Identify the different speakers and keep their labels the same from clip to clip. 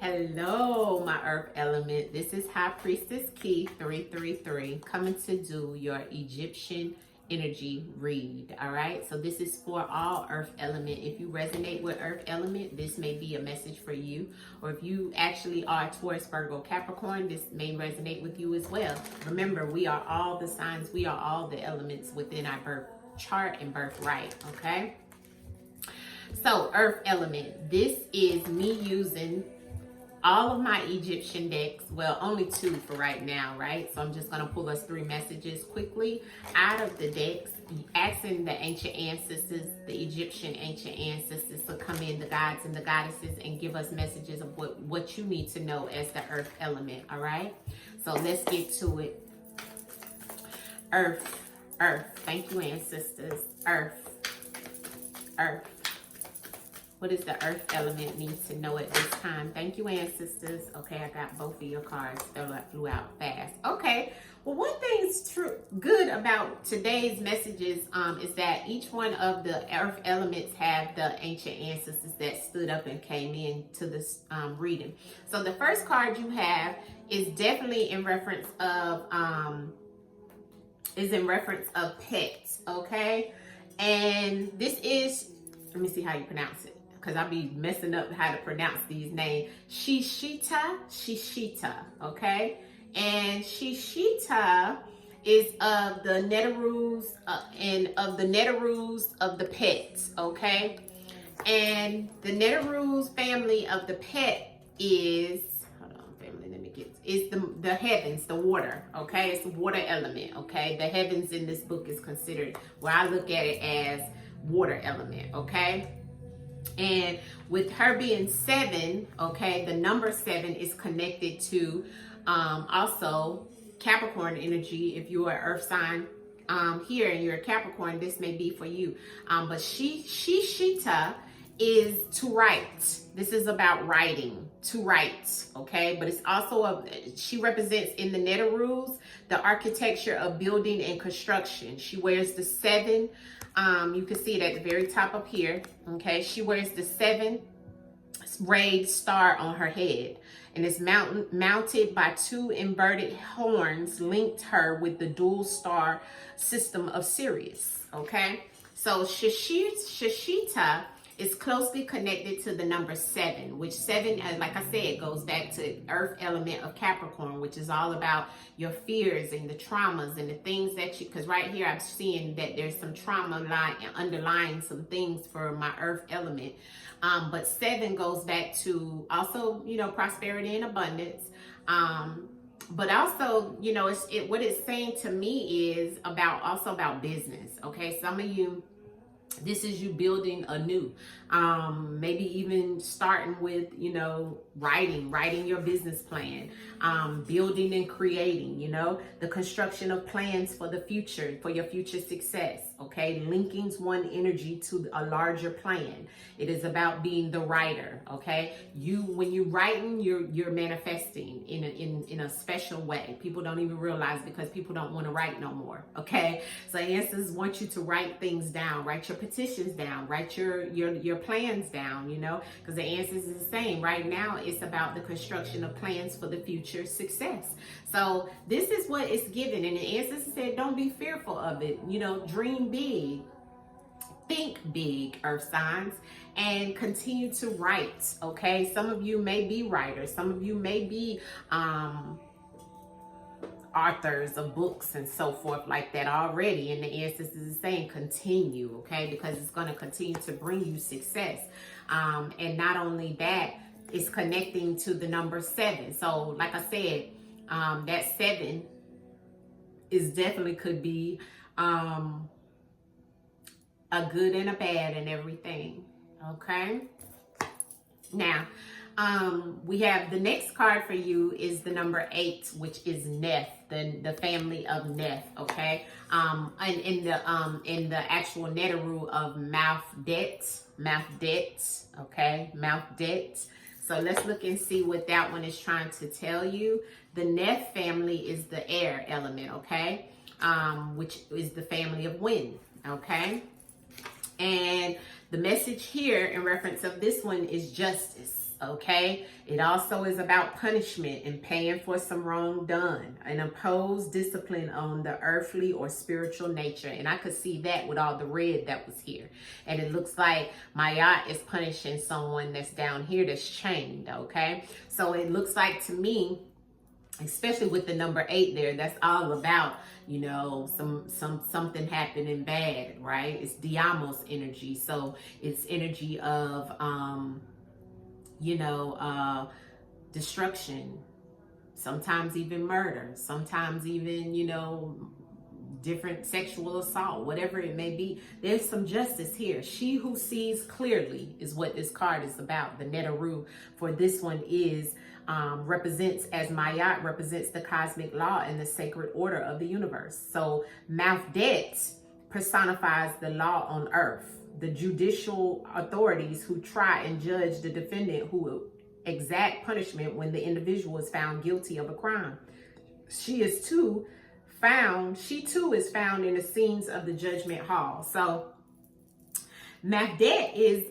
Speaker 1: Hello, my earth element. This is High Priestess Key 333 coming to do your Egyptian energy read. All right, so this is for all earth element. If you resonate with earth element, this may be a message for you. Or if you actually are Taurus, Virgo, Capricorn, this may resonate with you as well. Remember, we are all the signs, we are all the elements within our birth chart and birthright. Okay, so earth element, this is me using all of my Egyptian decks, well, only two for right now, right? So I'm just going to pull us three messages quickly out of the decks, asking the ancient ancestors, the Egyptian ancient ancestors to come in, the gods and the goddesses, and give us messages of what you need to know as the earth element, all right? So let's get to it. Earth, earth, thank you ancestors. Earth, earth. What does the earth element need to know at this time? Thank you, ancestors. Okay, I got both of your cards. They flew out fast. Okay, well, one thing's good about today's messages is that each one of the earth elements have the ancient ancestors that stood up and came in to this reading. So the first card you have is definitely in reference of pets. Okay, and this is, let me see how you pronounce it, because I'll be messing up how to pronounce these names. Shishita, okay? And Shishita is of the Netaroos and of the Netaroos of the pets, okay? And the Netaroos family of the pet is, hold on, family, let me get, is the heavens, the water, okay? It's the water element, okay? The heavens in this book is considered, well, I look at it as water element, okay? And with her being 7, okay, the number 7 is connected to also Capricorn energy. If you are earth sign here and you're a Capricorn, this may be for you. But Shishita is to write. This is about writing, to write, okay? But it's also, she represents in the Netaroos, the architecture of building and construction. She wears the 7. You can see it at the very top up here, okay? She wears the 7 rayed star on her head, and it's mounted by 2 inverted horns linked her with the dual star system of Sirius, okay? So Shishita is closely connected to the number 7, which 7, like I said, goes back to earth element of Capricorn, which is all about your fears and the traumas and the things that you, because right here I'm seeing that there's some trauma underlying some things for my earth element. But 7 goes back to also, you know, prosperity and abundance. But also, you know, what it's saying to me is also about business, okay? Some of you, this is you building anew, maybe even starting with, you know, writing your business plan, building and creating, you know, the construction of plans for the future, for your future success, okay? Linking one energy to a larger plan. It is about being the writer, okay? When you're writing, you're manifesting in a special way. People don't even realize, because people don't want to write no more, okay? So ancestors want you to write things down, write your petitions down, write your plans down, you know, because the ancestors is saying right now it's about the construction of plans for the future success. So this is what it's given, and the ancestors said, don't be fearful of it, you know, dream big, think big, earth signs, and continue to write, okay? Some of you may be writers, some of you may be authors of books and so forth like that already, and the ancestors is saying continue, okay, because it's going to continue to bring you success. And not only that, it's connecting to the number 7. So like I said, that 7 is definitely could be a good and a bad and everything, okay? Now we have the next card for you is the number 8, which is Neff, the family of Neff, okay? And in the actual Neteru of Mouthdet, okay? Mouthdet. So let's look and see what that one is trying to tell you. The Neff family is the air element, okay? Which is the family of wind, okay? And the message here in reference of this one is justice. okay? It also is about punishment and paying for some wrong done, and imposed discipline on the earthly or spiritual nature. And I could see that with all the red that was here. And it looks like Mayat is punishing someone that's down here that's chained, okay? So it looks like to me, especially with the number 8 there, that's all about, you know, something happening bad, right? It's Diamos energy. So it's energy of destruction, sometimes even murder, sometimes even, you know, different sexual assault, whatever it may be. There's some justice here. She who sees clearly is what this card is about. The Neteru for this one is represents, as Mayat represents, the cosmic law and the sacred order of the universe. So Mafdet personifies the law on earth, the judicial authorities who try and judge the defendant, who exact punishment when the individual is found guilty of a crime. She too is found in the scenes of the judgment hall. So Mafdet is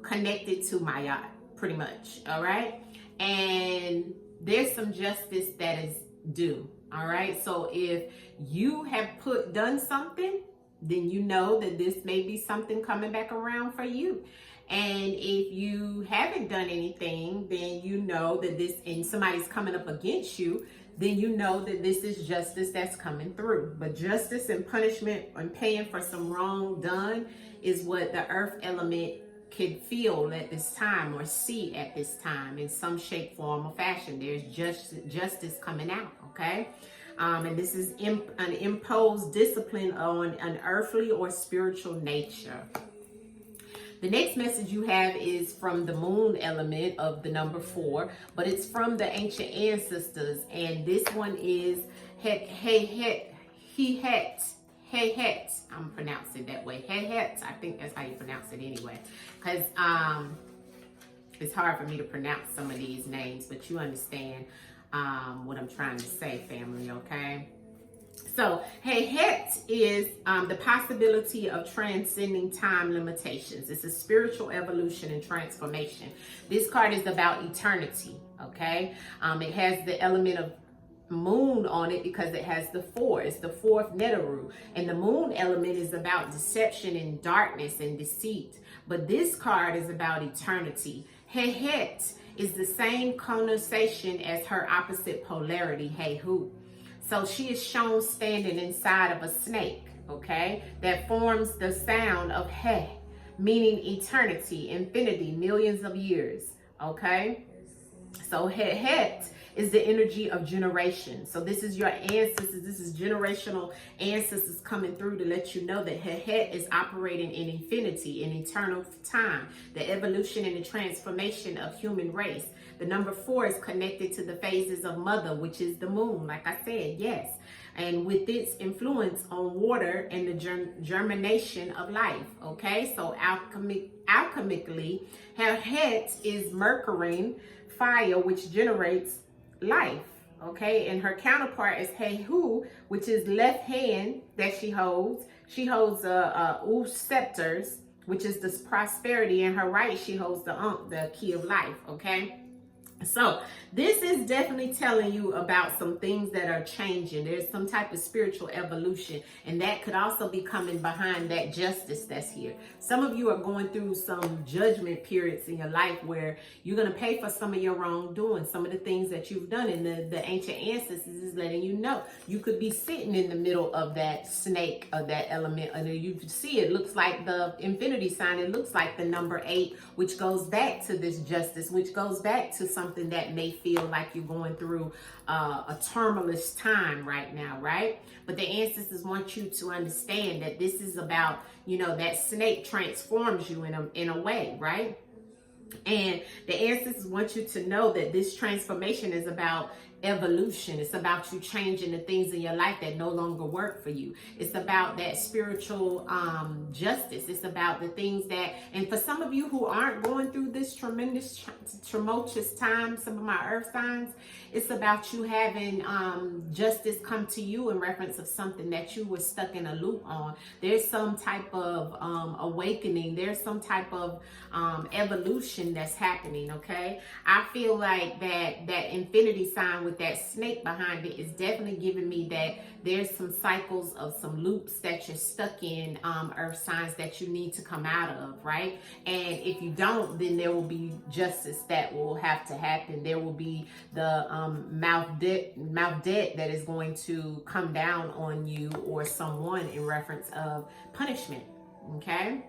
Speaker 1: connected to Mayat, pretty much, all right? And there's some justice that is due, all right? So if you have done something, then you know that this may be something coming back around for you. And if you haven't done anything, then you know that this, and somebody's coming up against you, then you know that this is justice that's coming through. But justice and punishment and paying for some wrong done is what the earth element can feel at this time, or see at this time in some shape, form, or fashion. There's justice coming out, okay? And this is an imposed discipline on an earthly or spiritual nature. The next message you have is from the moon element of the number 4, but it's from the ancient ancestors. And this one is Hehet. I'm pronouncing it that way. Hehet. I think that's how you pronounce it anyway. Because it's hard for me to pronounce some of these names, but you understand what I'm trying to say, family, okay? So, Hehet is the possibility of transcending time limitations. It's a spiritual evolution and transformation. This card is about eternity, okay? It has the element of moon on it because it has the 4. It's the 4th Neteru. And the moon element is about deception and darkness and deceit. But this card is about eternity. Hehet is the same connotation as her opposite polarity, Hehu. So she is shown standing inside of a snake, okay, that forms the sound of He, meaning eternity, infinity, millions of years, okay? So Het is the energy of generation. So this is your ancestors. This is generational ancestors coming through to let you know that Het is operating in infinity, in eternal time, the evolution and the transformation of human race. The number 4 is connected to the phases of mother, which is the moon, like I said, yes. And with its influence on water and the germination of life, okay? So alchemically, Het is Mercury, fire, which generates life, okay? And her counterpart is Hehu, which is left hand that she holds. She holds scepters, which is this prosperity. In her right, she holds the key of life, okay? So this is definitely telling you about some things that are changing. There's some type of spiritual evolution, and that could also be coming behind that justice that's here. Some of you are going through some judgment periods in your life where you're going to pay for some of your wrongdoing, some of the things that you've done. And the ancient ancestors is letting you know you could be sitting in the middle of that snake, of that element, and you see it looks like the infinity sign. It looks like the number 8, which goes back to this justice, which goes back to something that may feel like you're going through a tumultuous time right now, right? But the ancestors want you to understand that this is about, you know, that snake transforms you in a way, right? And the ancestors want you to know that this transformation is about evolution. It's about you changing the things in your life that no longer work for you. It's about that spiritual justice. It's about the things that, and for some of you who aren't going through this tremendous, tumultuous time, some of my earth signs, it's about you having justice come to you in reference of something that you were stuck in a loop on. There's some type of awakening. There's some type of evolution evolution that's happening, okay? I feel like that infinity sign with that snake behind it is definitely giving me that there's some cycles of some loops that you're stuck in, earth signs, that you need to come out of, right? And if you don't, then there will be justice that will have to happen. There will be the mouth debt that is going to come down on you or someone in reference of punishment, okay?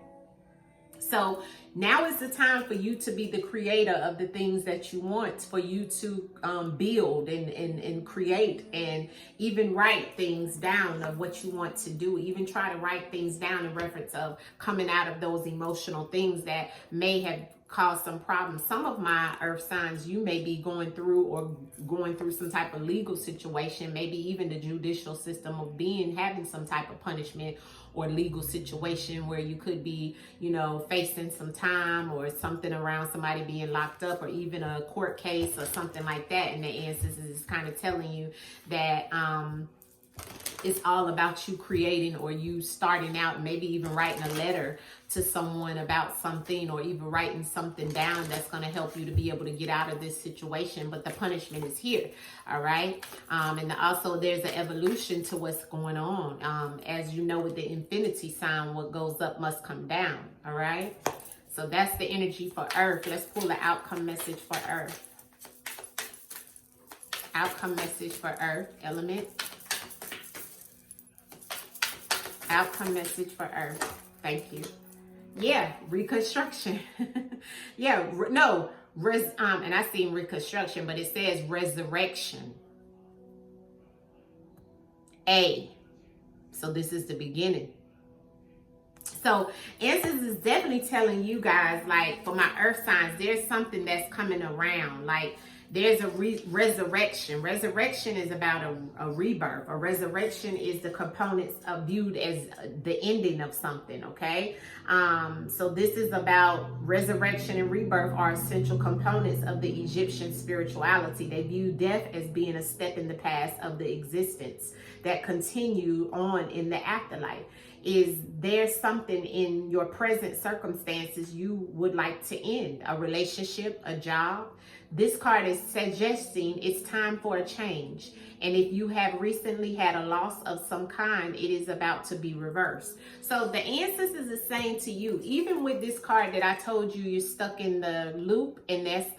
Speaker 1: So now is the time for you to be the creator of the things that you want, for you to build and create, and even write things down of what you want to do. Even try to write things down in reference of coming out of those emotional things that may have caused some problems. Some of my earth signs, you may be going through some type of legal situation, maybe even the judicial system of having some type of punishment or legal situation where you could be, facing some time or something around somebody being locked up, or even a court case or something like that. And the ancestors is kind of telling you that it's all about you creating, or you starting out, maybe even writing a letter to someone about something, or even writing something down that's going to help you to be able to get out of this situation. But the punishment is here, all right? And also there's an evolution to what's going on. As you know, with the infinity sign, what goes up must come down, all right? So that's the energy for Earth. Let's pull the outcome message for Earth. Outcome message for Earth element. Outcome message for Earth. Thank you. Yeah, reconstruction. Yeah, no, and I seen reconstruction, but it says resurrection. So this is the beginning. So ancestors is definitely telling you guys, like, for my earth signs, there's something that's coming around. Like, there's a resurrection. Resurrection is about a rebirth. A resurrection is the components viewed as the ending of something, okay? So this is about resurrection and rebirth are essential components of the Egyptian spirituality. They view death as being a step in the past of the existence that continue on in the afterlife. Is there something in your present circumstances you would like to end? A relationship, a job? This card is suggesting it's time for a change. And if you have recently had a loss of some kind, it is about to be reversed. So the ancestors is saying to you, even with this card that I told you, you're stuck in the loop, and that's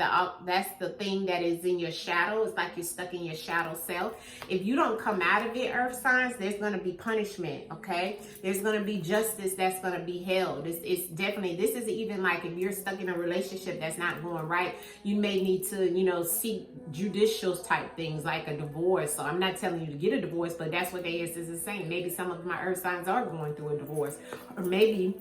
Speaker 1: the thing that is in your shadow. It's like you're stuck in your shadow self. If you don't come out of it, earth signs, there's going to be punishment, okay? There's going to be justice that's going to be held. It's definitely, this is even like if you're stuck in a relationship that's not going right, you may need to, seek judicial type things like a divorce. So I'm not telling you to get a divorce, but that's what the ancestors is saying. Maybe some of my earth signs are going through a divorce, or maybe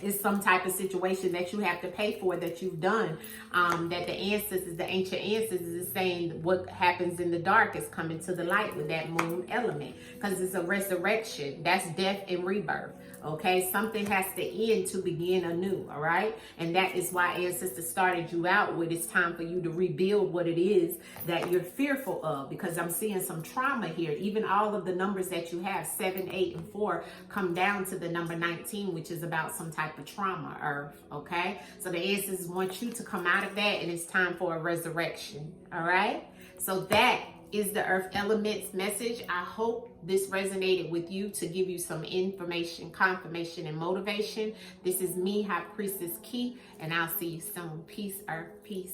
Speaker 1: it's some type of situation that you have to pay for that you've done, that the ancestors, the ancient ancestors is saying what happens in the dark is coming to the light with that moon element, because it's a resurrection. That's death and rebirth. Okay, something has to end to begin anew, all right? And that is why ancestors started you out with it's time for you to rebuild what it is that you're fearful of, because I'm seeing some trauma here. Even all of the numbers that you have, 7, 8, and 4, come down to the number 19, which is about some type of trauma, Earth, okay? So the ancestors want you to come out of that, and it's time for a resurrection, all right? So that is the earth elements message. I hope this resonated with you to give you some information, confirmation, and motivation. This is me, High Priestess Key, and I'll see you soon. Peace, earth, peace.